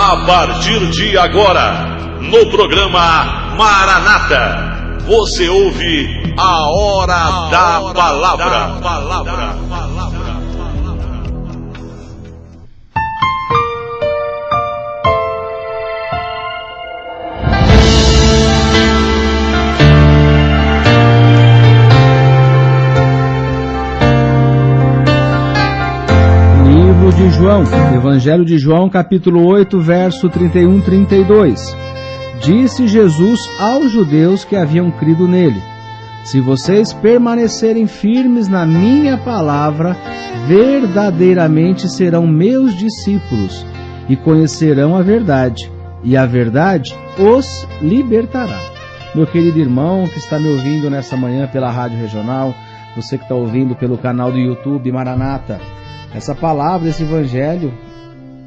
A partir de agora, no programa Maranata, você ouve a Hora da Palavra. De João, Evangelho de João, capítulo 8, verso 31-32. Disse Jesus aos judeus que haviam crido nele: se vocês permanecerem firmes na minha palavra, verdadeiramente serão meus discípulos e conhecerão a verdade, e a verdade os libertará. Meu querido irmão que está me ouvindo nessa manhã pela Rádio Regional, você que está ouvindo pelo canal do YouTube Maranata, essa palavra, esse evangelho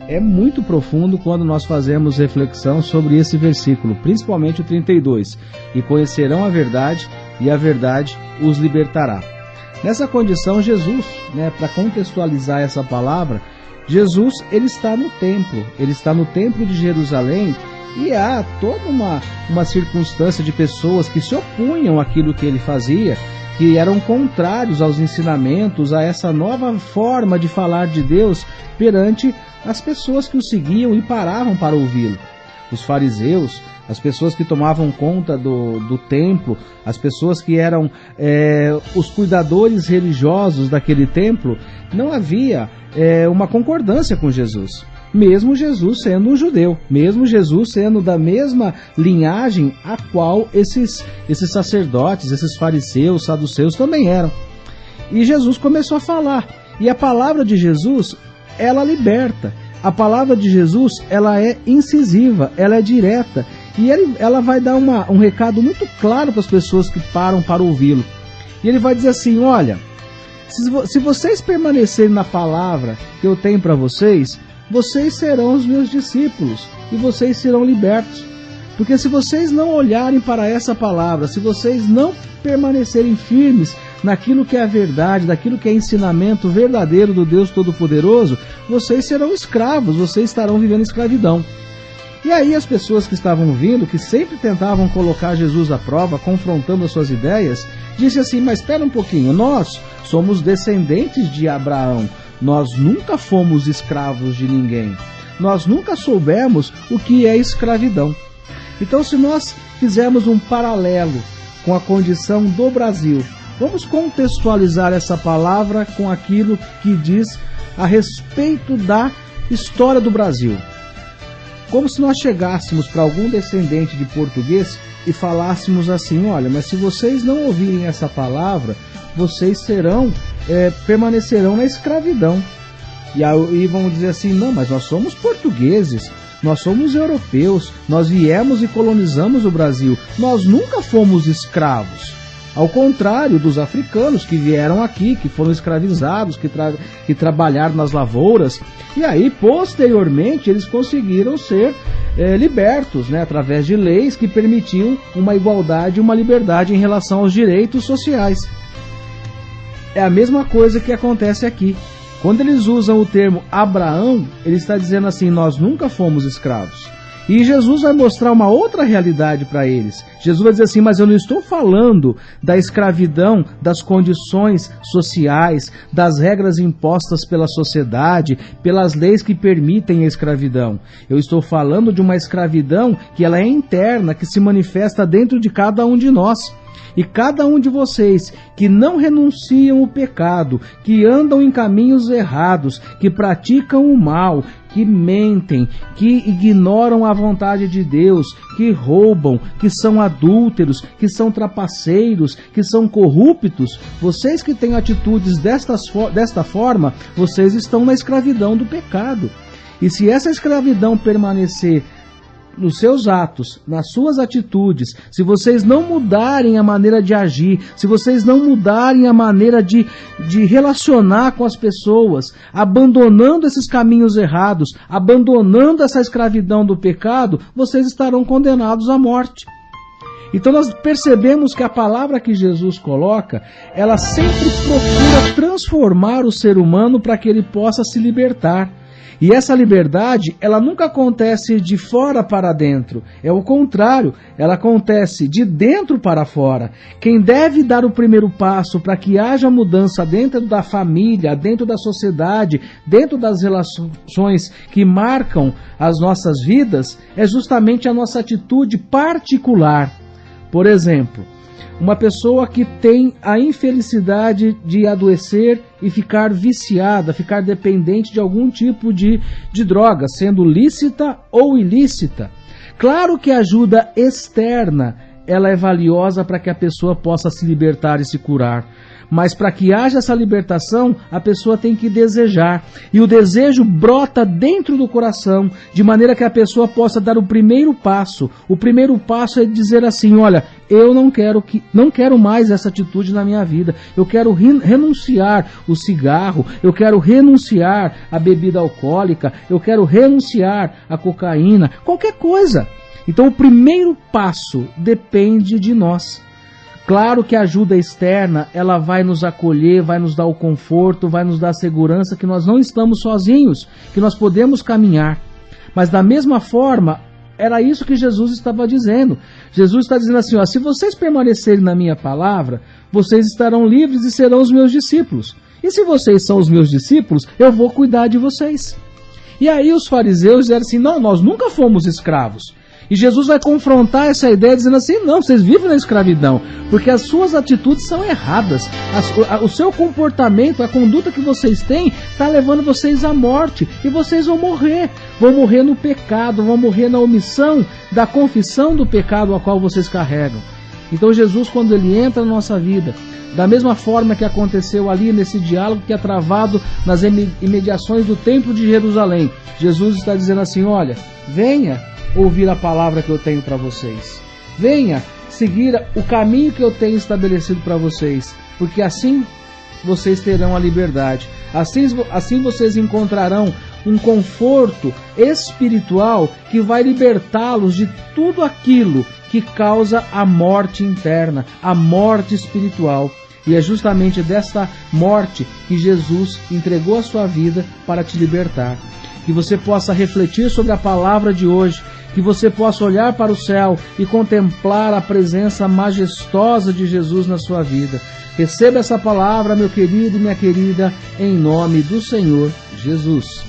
é muito profundo quando nós fazemos reflexão sobre esse versículo, principalmente o 32. E conhecerão a verdade, e a verdade os libertará. Nessa condição, Jesus, para contextualizar essa palavra, Jesus, ele está no templo de Jerusalém, e há toda uma circunstância de pessoas que se opunham àquilo que ele fazia, que eram contrários aos ensinamentos, a essa nova forma de falar de Deus perante as pessoas que o seguiam e paravam para ouvi-lo. Os fariseus, as pessoas que tomavam conta do templo, as pessoas que eram os cuidadores religiosos daquele templo, não havia uma concordância com Jesus. Mesmo Jesus sendo um judeu, mesmo Jesus sendo da mesma linhagem a qual esses sacerdotes, esses fariseus, saduceus também eram. E Jesus começou a falar, e a palavra de Jesus, ela liberta. A palavra de Jesus, ela é incisiva, ela é direta, e ela vai dar um recado muito claro para as pessoas que param para ouvi-lo. E ele vai dizer assim: olha, se vocês permanecerem na palavra que eu tenho para vocês serão os meus discípulos e vocês serão libertos. Porque se vocês não olharem para essa palavra, se vocês não permanecerem firmes naquilo que é a verdade, daquilo que é ensinamento verdadeiro do Deus Todo-Poderoso, vocês serão escravos, vocês estarão vivendo escravidão. E aí as pessoas que estavam vindo, que sempre tentavam colocar Jesus à prova, confrontando as suas ideias, disse assim: mas espera um pouquinho, nós somos descendentes de Abraão. Nós nunca fomos escravos de ninguém. Nós nunca soubemos o que é escravidão. Então, se nós fizermos um paralelo com a condição do Brasil, vamos contextualizar essa palavra com aquilo que diz a respeito da história do Brasil. Como se nós chegássemos para algum descendente de português e falássemos assim: olha, mas se vocês não ouvirem essa palavra, vocês permanecerão na escravidão. E aí vão dizer assim: não, mas nós somos portugueses, nós somos europeus, nós viemos e colonizamos o Brasil, nós nunca fomos escravos. Ao contrário dos africanos que vieram aqui, que foram escravizados, que trabalharam nas lavouras, e aí posteriormente eles conseguiram ser libertos, através de leis que permitiam uma igualdade e uma liberdade em relação aos direitos sociais. É a mesma coisa que acontece aqui. Quando eles usam o termo Abraão, ele está dizendo assim: nós nunca fomos escravos. E Jesus vai mostrar uma outra realidade para eles. Jesus vai dizer assim: mas eu não estou falando da escravidão, das condições sociais, das regras impostas pela sociedade, pelas leis que permitem a escravidão. Eu estou falando de uma escravidão que ela é interna, que se manifesta dentro de cada um de nós. E cada um de vocês que não renunciam o pecado, que andam em caminhos errados, que praticam o mal, que mentem, que ignoram a vontade de Deus, que roubam, que são adúlteros, que são trapaceiros, que são corruptos, vocês que têm atitudes desta forma, vocês estão na escravidão do pecado. E se essa escravidão permanecer nos seus atos, nas suas atitudes, se vocês não mudarem a maneira de agir, se vocês não mudarem a maneira de relacionar com as pessoas, abandonando esses caminhos errados, abandonando essa escravidão do pecado, vocês estarão condenados à morte. Então nós percebemos que a palavra que Jesus coloca, ela sempre procura transformar o ser humano para que ele possa se libertar. E essa liberdade, ela nunca acontece de fora para dentro. É o contrário, ela acontece de dentro para fora. Quem deve dar o primeiro passo para que haja mudança dentro da família, dentro da sociedade, dentro das relações que marcam as nossas vidas, é justamente a nossa atitude particular. Por exemplo, uma pessoa que tem a infelicidade de adoecer e ficar viciada, ficar dependente de algum tipo de droga, sendo lícita ou ilícita. Claro que a ajuda externa ela é valiosa para que a pessoa possa se libertar e se curar. Mas para que haja essa libertação, a pessoa tem que desejar. E o desejo brota dentro do coração, de maneira que a pessoa possa dar o primeiro passo. O primeiro passo é dizer assim, olha, eu não quero mais essa atitude na minha vida. Eu quero renunciar o cigarro, eu quero renunciar a bebida alcoólica, eu quero renunciar a cocaína, qualquer coisa. Então o primeiro passo depende de nós. Claro que a ajuda externa, ela vai nos acolher, vai nos dar o conforto, vai nos dar a segurança que nós não estamos sozinhos, que nós podemos caminhar. Mas da mesma forma, era isso que Jesus estava dizendo. Jesus está dizendo assim, ó, se vocês permanecerem na minha palavra, vocês estarão livres e serão os meus discípulos. E se vocês são os meus discípulos, eu vou cuidar de vocês. E aí os fariseus disseram assim, não, nós nunca fomos escravos. E Jesus vai confrontar essa ideia dizendo assim, não, vocês vivem na escravidão, porque as suas atitudes são erradas. O seu comportamento, a conduta que vocês têm, está levando vocês à morte. E vocês vão morrer. Vão morrer no pecado, vão morrer na omissão da confissão do pecado a qual vocês carregam. Então Jesus, quando ele entra na nossa vida, da mesma forma que aconteceu ali nesse diálogo que é travado nas imediações do Templo de Jerusalém, Jesus está dizendo assim, olha, venha ouvir a palavra que eu tenho para vocês. Venha seguir o caminho que eu tenho estabelecido para vocês, porque assim vocês terão a liberdade. Assim vocês encontrarão um conforto espiritual que vai libertá-los de tudo aquilo que causa a morte interna, a morte espiritual. E é justamente desta morte que Jesus entregou a sua vida para te libertar. Que você possa refletir sobre a palavra de hoje, que você possa olhar para o céu e contemplar a presença majestosa de Jesus na sua vida. Receba essa palavra, meu querido e minha querida, em nome do Senhor Jesus.